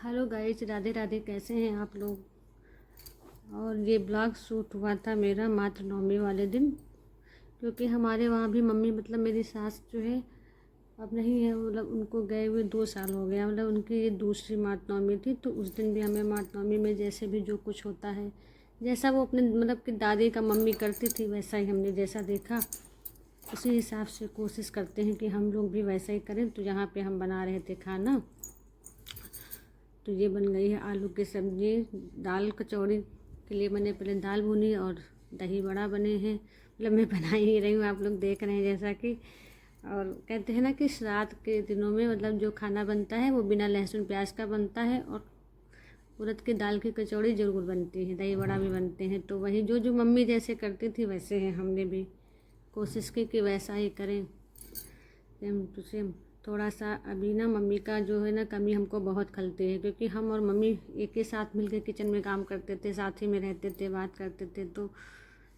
Hello guys, Radhe Radhe. कैसे हैं आप लोग। और ये ब्लॉग शूट हुआ था मेरा मात्र नवमी वाले दिन, क्योंकि हमारे वहाँ भी मम्मी मतलब मेरी सास जो है अब नहीं है, मतलब उनको गए हुए 2 साल हो गया। मतलब उनकी ये दूसरी मात्र नवमी थी, तो उस दिन भी हमें मात्र नवमी में जैसे भी जो कुछ होता है, जैसा वो अपने मतलब कि दादी का मम्मी करती थी वैसा ही हमने जैसा देखा उसी हिसाब से कोशिश करते हैं कि हम लोग भी वैसा ही करें। तो यहाँ पे हम बना रहे थे खाना, तो ये बन गई है आलू की सब्ज़ी। दाल कचौड़ी के लिए मैंने पहले दाल भुनी और दही बड़ा बने हैं। मतलब मैं बना ही रही हूँ, आप लोग देख रहे हैं जैसा कि। और कहते हैं ना कि श्राद्ध के दिनों में मतलब जो खाना बनता है वो बिना लहसुन प्याज का बनता है, और उड़द की दाल की कचौड़ी ज़रूर बनती है, दही बड़ा भी बनते हैं। तो वही जो जो मम्मी जैसे करती थी वैसे हैं, हमने भी कोशिश की कि वैसा ही करें, सेम टू सेम। थोड़ा सा अभी ना मम्मी का जो है ना कमी हमको बहुत खलती है, क्योंकि हम और मम्मी एक ही साथ मिलकर किचन में काम करते थे, साथ ही में रहते थे, बात करते थे, तो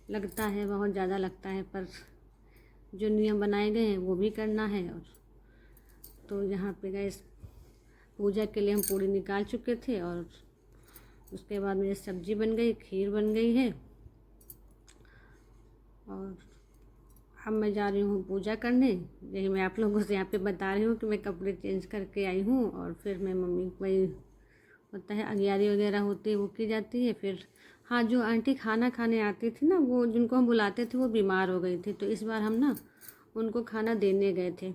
लगता है बहुत ज़्यादा लगता है। पर जो नियम बनाए गए हैं वो भी करना है। और तो यहाँ पे गए पूजा के लिए हम पूड़ी निकाल चुके थे, और उसके बाद मेरी सब्ज़ी बन गई, खीर बन गई है। और अब मैं जा रही हूँ पूजा करने। यही मैं आप लोगों से यहाँ पे बता रही हूँ कि मैं कपड़े चेंज करके आई हूँ, और फिर मैं मम्मी वही होता है अगियारी वगैरह होती है वो की जाती है। फिर हाँ, जो आंटी खाना खाने आती थी ना, वो जिनको हम बुलाते थे वो बीमार हो गई थी, तो इस बार हम ना उनको खाना देने गए थे।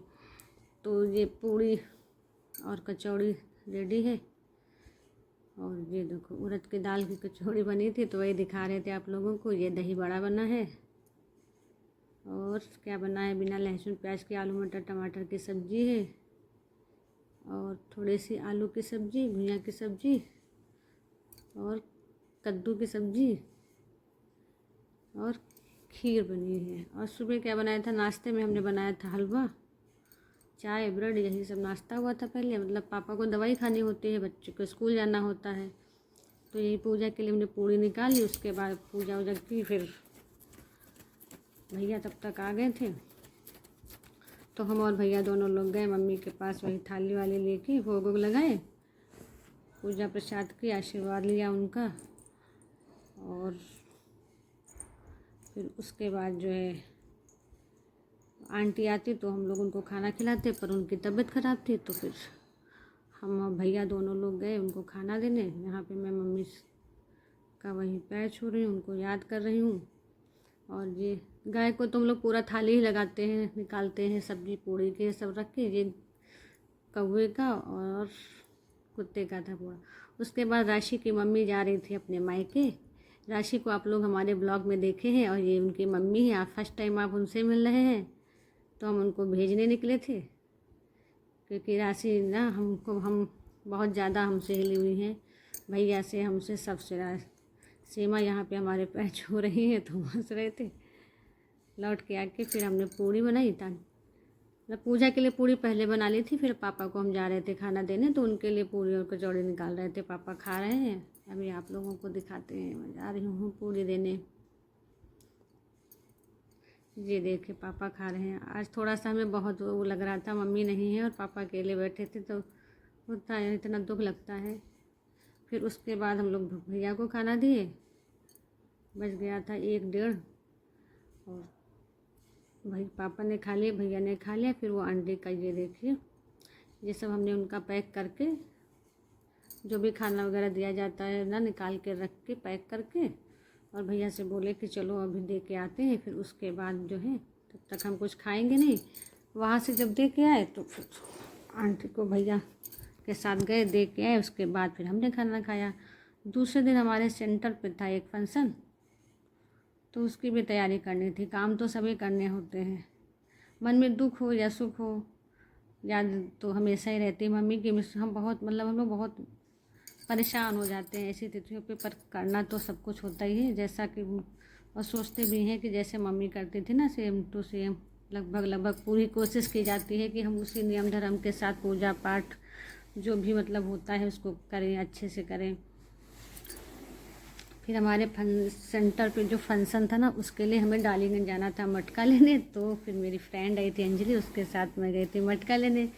तो ये पूड़ी और कचौड़ी रेडी है, और ये देखो उड़द की दाल की कचौड़ी बनी थी तो वही दिखा रहे थे आप लोगों को। ये दही बड़ा बना है, और क्या बना है, बिना लहसुन प्याज के आलू मटर टमाटर की सब्ज़ी है, और थोड़ी सी आलू की सब्ज़ी, घुइयाँ की सब्ज़ी, और कद्दू की सब्ज़ी, और खीर बनी है। और सुबह क्या बनाया था, नाश्ते में हमने बनाया था हलवा, चाय, ब्रेड, यही सब नाश्ता हुआ था पहले। मतलब पापा को दवाई खानी होती है, बच्चों को स्कूल जाना होता है, तो यही पूजा के लिए हमने पूड़ी निकाली। उसके बाद पूजा वूजा की, फिर भैया तब तक आ गए थे, तो हम और भैया दोनों लोग गए मम्मी के पास, वही थाली वाली लेके भोग वोग लगाए, पूजा प्रसाद की, आशीर्वाद लिया उनका। और फिर उसके बाद जो है आंटी आती तो हम लोग उनको खाना खिलाते, पर उनकी तबीयत ख़राब थी, तो फिर हम और भैया दोनों लोग गए उनको खाना देने। यहाँ पे मैं मम्मी का वहीं पैर छू रही हूँ, उनको याद कर रही हूँ। और ये गाय को तो हम लोग पूरा थाली ही लगाते हैं, निकालते हैं, सब्जी पूड़ी के सब रख के। ये कौवे का और कुत्ते का था पूरा। उसके बाद राशि की मम्मी जा रही थी अपने मायके। राशि को आप लोग हमारे ब्लॉग में देखे हैं, और ये उनकी मम्मी है। आप फर्स्ट टाइम आप उनसे मिल रहे हैं, तो हम उनको भेजने निकले थे, क्योंकि राशि ना हम बहुत ज़्यादा हमसे हिली हुई हैं, भैया से, हमसे, सबसे। सीमा यहाँ पे हमारे पैर छू रही हैं, तो हंस रहे थे। लौट के आके फिर हमने पूड़ी बनाई था, मतलब पूजा के लिए पूड़ी पहले बना ली थी, फिर पापा को हम जा रहे थे खाना देने, तो उनके लिए पूड़ी और कचौड़ी निकाल रहे थे। पापा खा रहे हैं, अभी आप लोगों को दिखाते हैं। मैं जा रही हूँ पूड़ी देने। ये देखे पापा खा रहे हैं। आज थोड़ा सा हमें बहुत वो लग रहा था, मम्मी नहीं है और पापा अकेले बैठे थे, तो होता है, इतना दुख लगता है। फिर उसके बाद हम लोग भैया को खाना दिए, बज गया था 1 डेढ़, और भाई पापा ने खा लिया, भैया ने खा लिया। फिर वो अंडे का ये देखिए, ये सब हमने उनका पैक करके, जो भी खाना वगैरह दिया जाता है ना, निकाल के रख के पैक करके, और भैया से बोले कि चलो अभी दे के आते हैं। फिर उसके बाद जो है तब तक हम कुछ खाएंगे नहीं। वहाँ से जब दे के आए तो फिर आंटी को भैया के साथ गए, दे के आए। उसके बाद फिर हमने खाना खाया। दूसरे दिन हमारे सेंटर पे था एक फंक्शन, तो उसकी भी तैयारी करनी थी। काम तो सभी करने होते हैं, मन में दुख हो या सुख हो, याद तो हमेशा ही रहती है मम्मी की। हम बहुत मतलब हम लोग बहुत परेशान हो जाते हैं ऐसी तिथियों पे, पर करना तो सब कुछ होता ही है, जैसा कि और सोचते भी हैं कि जैसे मम्मी करती थी ना, सेम टू सेम लगभग पूरी कोशिश की जाती है कि हम उसी नियम धर्म के साथ पूजा पाठ जो भी मतलब होता है उसको करें, अच्छे से करें। फिर हमारे सेंटर पे जो फंक्शन था ना, उसके लिए हमें डालीगंज जाना था मटका लेने। तो फिर मेरी फ्रेंड आई थी अंजलि, उसके साथ मैं गई थी मटका लेने।